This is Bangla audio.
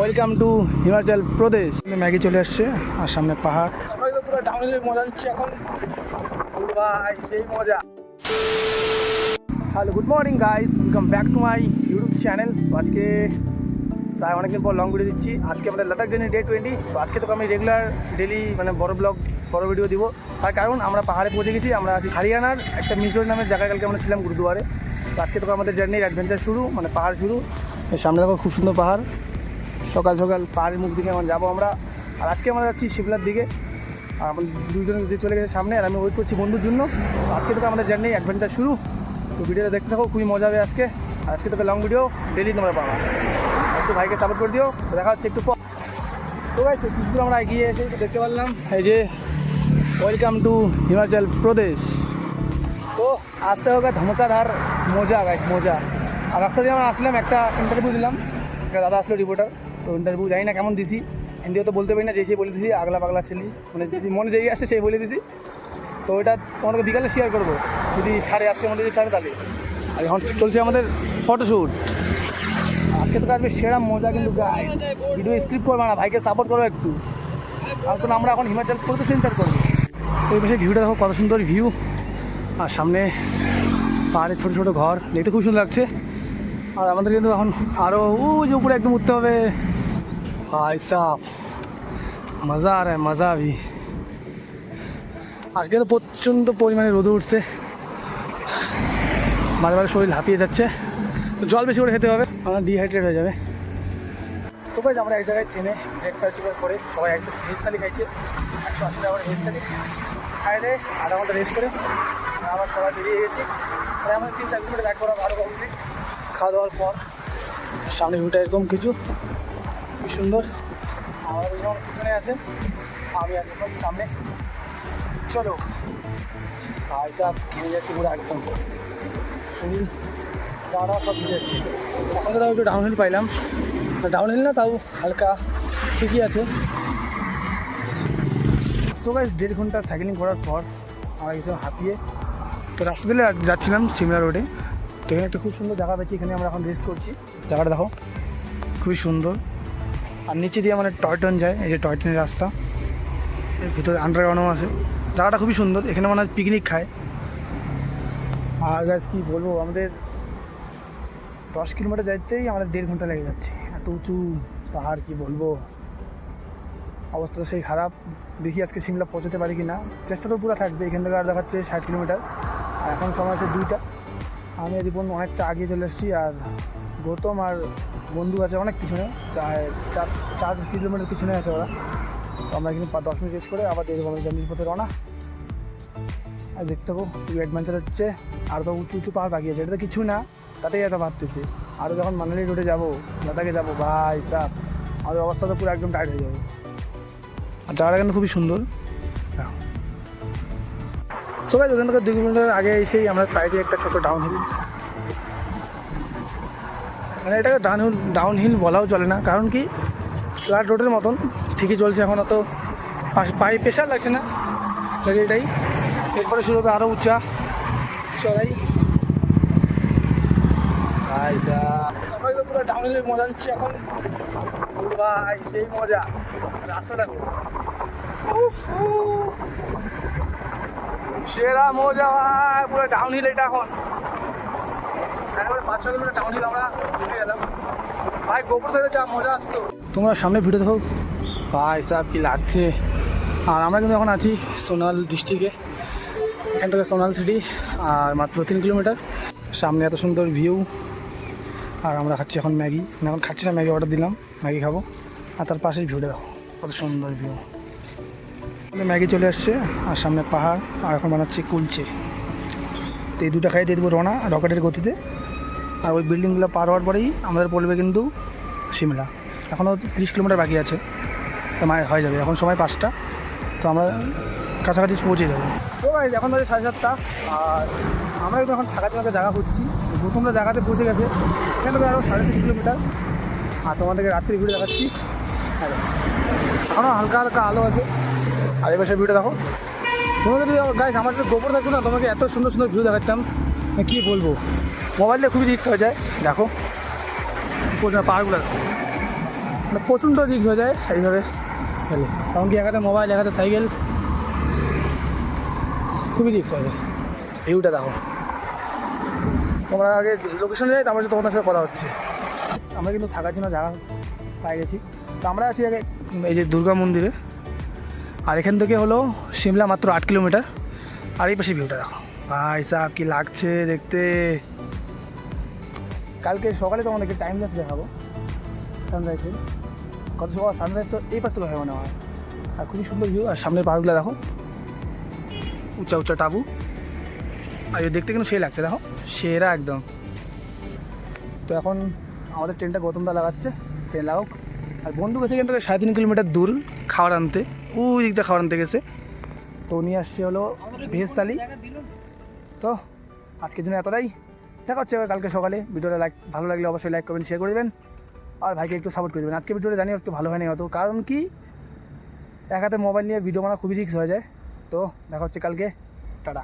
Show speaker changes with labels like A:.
A: Welcome to Himachal Pradesh. Maggi চলে আসছে আর সামনে পাহাড়। আমরা তো পুরো ডাউনহিলের মজা নিচ্ছি এখন। ভাই সেই মজা। Hello, good morning guys, welcome back to my YouTube channel. আজকে প্রায় অনেকদিন পর লং ভিডিও দিচ্ছি। আজকে আমাদের লাদাখ জার্নি ডে 20। তো আজকে তো আমি রেগুলার ডেলি বড় ব্লগ বড় ভিডিও দিব। তার কারণ আমরা পাহাড়ে পৌঁছে গেছি। আমরা আছি হরিয়ানার একটা মিজোর নামের জায়গায়। কালকে আমরা ছিলাম গুরুদুয়ারে। তো আজকে তো আমাদের জার্নির অ্যাডভেঞ্চার শুরু, পাহাড় শুরু। এর সামনে দেখো খুব সুন্দর পাহাড়। সকাল সকাল পাহাড়ের মুখ দিকে যাবো আমরা। আর আজকে আমরা যাচ্ছি শিমলার দিকে। আর আমাদের দুজন যে চলে গেছে সামনে, আর আমি ওয়েট করছি বন্ধুর জন্য। আজকে তো আমাদের জার্নি অ্যাডভেঞ্চার শুরু। তো ভিডিওটা দেখতে থাকো, খুবই মজা হবে আজকে। আজকে তোকে লং ভিডিও ডেলি তোমরা পাবা। একটু ভাইকে সাপোর্ট করে দিও। দেখা হচ্ছে একটু পর। তো গাইছে কিছু আমরা এগিয়ে এসে দেখতে পারলাম এই যে ওয়েলকাম টু হিমাচল প্রদেশ। তো আসতে হোক ধমকাধার মজা গাইছে মজা। আর রাস্তা দিয়ে আমরা আসলাম, একটা ইন্টারভিউ দিলাম। একটা দাদা আসলো রিপোর্টার। তো ইন্টারভিউ জানি না কেমন দিছি, হিন্দিও তো বলতে পারি না, যে সেই বলে দিছি আগলা পাগলা ছিলি, মনে যেই আসছে সেই বলে দিছি। তো ওইটা তোমাদেরকে বিকালে শেয়ার করবো যদি ছাড়ে, আজকের মধ্যে যদি ছাড়ে তাহলে। আর এখন চলছে আমাদের ফটোশ্যুট। আজকে তো আসবে সেরা মজা কিন্তু গাইস। ভিডিও স্ক্রিপ্ট করবে না, ভাইকে সাপোর্ট করো একটু। কারণ আমরা এখন হিমাচল প্রদেশ সেন্টার করবো। তো এই পাশে ভিউটা দেখো, কত সুন্দর ভিউ। আর সামনে পাহাড়ের ছোটো ছোটো ঘর, দেখতে খুব সুন্দর লাগছে। আর আমাদের কিন্তু এখন আরও যে উপরে একদম উঠতে হবে। ভাই সাহ মজা আর মজা আবি। আজকে তো প্রচণ্ড পরিমাণে রোদ উঠছে, মাঝে মাঝে শরীর হাঁপিয়ে যাচ্ছে। তো জল বেশি করে খেতে হবে, আমরা ডিহাইড্রেট হয়ে যাবে। তো ভাই আমরা এক জায়গায় ট্রেনে ব্রেকফাস্ট করে সবাই একসাথে ভেজ থালি খাইছে। 180 টাকা করে ভেজ থালি খাইলে আধা ঘন্টা রেস্ট করে আবার সবাই বেরিয়ে গেছি। তাই আমাদের 3-4 কিলোমিটার ব্যাক করা ভালো কমপ্লিট। খাওয়া দাওয়ার পর সামনে ভিউটা এরকম কিছু খুব সুন্দর। আমার যেমন পিছনে আছে, আমি একদম সামনে। চলো ভাই সাহেব ঘেমে যাচ্ছি পুরো একদম, শরীর দাঁড়া সব ভিজে যাচ্ছে। এখন তো তাও একটু ডাউনহিল পাইলাম, ডাউনহিল না তাও হালকা ঠিকই আছে। সো গাইস 1.5 ঘন্টা সাইকেলিং করার পর আমরা গেছিলাম হাঁপিয়ে। তো রাস্তা দিলে যাচ্ছিলাম সিমলা রোডে। তো এখানে একটা খুব সুন্দর জায়গা পেয়েছি, এখানে আমরা এখন রেস্ট করছি। জায়গাটা দেখো খুবই সুন্দর। আর নিচে দিয়ে টয় ট্রেন যায়, এই যে টয় ট্রেনের রাস্তা, এর ভিতরে আন্ডারগ্রাউন্ডও আছে। জায়গাটা খুবই সুন্দর, এখানে মনে হয় পিকনিক খায়। আর গাছ কী বলবো, আমাদের 10 কিলোমিটার যাইতেই আমাদের 1.5 ঘন্টা লেগে যাচ্ছে। এত উঁচু পাহাড়, কি বলবো, অবস্থাটা সেই খারাপ। দেখি আজকে সিমলা পৌঁছাতে পারি কি না, চেষ্টা তো পুরো থাকবে। এখান থেকে আর দেখাচ্ছে 60 কিলোমিটার, আর এখন সময় আছে 2টা। আমি জীবন অনেকটা আগে চলে এসেছি। আর গৌতম আর বন্ধু আছে অনেক পিছনে, প্রায় 4 কিলোমিটার পিছনে আছে ওরা। তো আমরা এখানে 10 মিনিট রেস্ট করে আবার আমাদের জার্নির পথে রওনা। আর দেখতে পাবো খুবই অ্যাডভেঞ্চার হচ্ছে। আর তো উঁচু উঁচু পাহাড় বাকি আছে, এটা তো কিছু না, তাতেই এত ভাবতেছি। আরও যখন মানালি রোডে যাবো, লাদাখে যাবো, ভাই সাহ আমাদের অবস্থা তো পুরো একদম টাইট হয়ে যাবে। আর জায়গাটা কিন্তু খুবই সুন্দর। সবাই ওখান থেকে 2 কিলোমিটার আগে এসেই আমরা পাইছি একটা ছোটো ডাউনহিল। এটাকে ডাউনহিল বলাও চলে না, কারণ কি ফ্ল্যাট রোডের মতন ঠিকই চলছে। এখন অত পায়ে প্রেশার লাগছে না, এটাই। এরপরে শুরু হবে আরও উঁচা চড়াই। আমরা তো পুরো ডাউনহিলের মজা নিচ্ছি এখন। ভাই সেই মজা, রাস্তাটা সেরা মজা ভাই, পুরো ডাউনহিল এটা। এখন 5-6 কিলোমিটার ডাউনহিল আমরা উঠে গেলাম। ভাই গোপুর থেকে যা মজা আসতো, তোমরা সামনে ভিডিও দেখো ভাই সাহেব কি লাগছে। আর আমরা কিন্তু এখন আছি সোনাল ডিস্ট্রিক্টে, এখান থেকে সোনাল সিটি, আর মাত্র 3 কিলোমিটার। সামনে এত সুন্দর ভিউ। আর আমরা খাচ্ছি এখন ম্যাগি, এখন খাচ্ছি না, ম্যাগি অর্ডার দিলাম, ম্যাগি খাবো। আর তার পাশেই ভিউটা দেখো কত সুন্দর ভিউ। ম্যাগি চলে আসছে আর সামনে পাহাড়। আর এখন বানাচ্ছি কুলচে। তো এই 2টা খাই দিয়ে দেবো রওনা রকেটের গতিতে। আর ওই বিল্ডিংগুলো পার হওয়ার পরেই আমাদের পড়বে কিন্তু সিমলা। এখনও 30 কিলোমিটার বাকি আছে, তো হয়ে যাবে। এখন সময় 5টা, তো আমরা কাছাকাছি পৌঁছে যাবো। তো ভাই এখন বাজে 7:30। আর আমরা কিন্তু এখন থাকার জন্য জায়গা খুঁজছি। প্রথমটা জায়গাতে পৌঁছে গেছে, এখান থেকে আরও 3.5 কিলোমিটার। আর তোমাদেরকে রাত্রি ভিডিও দেখাচ্ছি। এখনও হালকা হালকা আলো আছে। আর এই পাশে ভিউটা দেখো। তোমরা যদি গাইস আমার যদি গোবর থাকতো না, তোমাকে এত সুন্দর সুন্দর ভিউ দেখাতাম, কী বলবো। মোবাইলটা খুবই রিস্ক হয়ে যায়। দেখো পাহাড়গুলো মানে প্রচণ্ড রিস্ক হয়ে যায় এইভাবে গেলে, কারণ কি এক হাতে মোবাইল এক হাতে সাইকেল, খুবই রিস্ক হয়ে যায়। ভিউটা দেখো, তোমরা আগে লোকেশনে যাই, তারপরে তোমাদের সাথে কথা হচ্ছে। আমরা কিন্তু থাকার জন্য জায়গা পাই গেছি। তো আমরা আছি আগে এই যে দুর্গা মন্দিরে, আর এখান থেকে হলো সিমলা মাত্র 8 কিলোমিটার। আর এই পাশে ভিউটা দেখো ভাই সাহেব, কি লাগছে দেখতে। কালকে সকালে তোমাদেরকে টাইম ল্যাপস দেখাবো সানরাইজ, কত সকাল সানরাইজ তো এই পাশ থেকে হয় মনে হয়। আর খুবই সুন্দর ভিউ, আর সামনের পাহাড়গুলো দেখো, উঁচা উঁচা টাবু, আর দেখতে কিন্তু সেই লাগছে দেখো, সেরা একদম। তো এখন আমাদের ট্রেনটা গৌতমদা লাগাচ্ছে, ট্রেন লাগাক। আর বন্ধু গেছে এখান থেকে 3.5 কিলোমিটার দূর খাবার আনতে, ওই দিকটা খাবার আনতে গেছে। তো নিয়ে আসছে হলো ভেজ থালি। তো আজকের জন্য এতটাই, দেখা হচ্ছে কালকে সকালে। ভিডিওটা ভালো লাগলে অবশ্যই লাইক করবেন, শেয়ার করে দেবেন, আর ভাইকে একটু সাপোর্ট করে দেবেন। আজকে ভিডিওটা জানিও একটু ভালো হয়নি হয়তো, কারণ কি এক হাতে মোবাইল নিয়ে ভিডিও বানা খুবই রিস্ক হয়ে যায়। তো দেখা হচ্ছে কালকে, টাটা।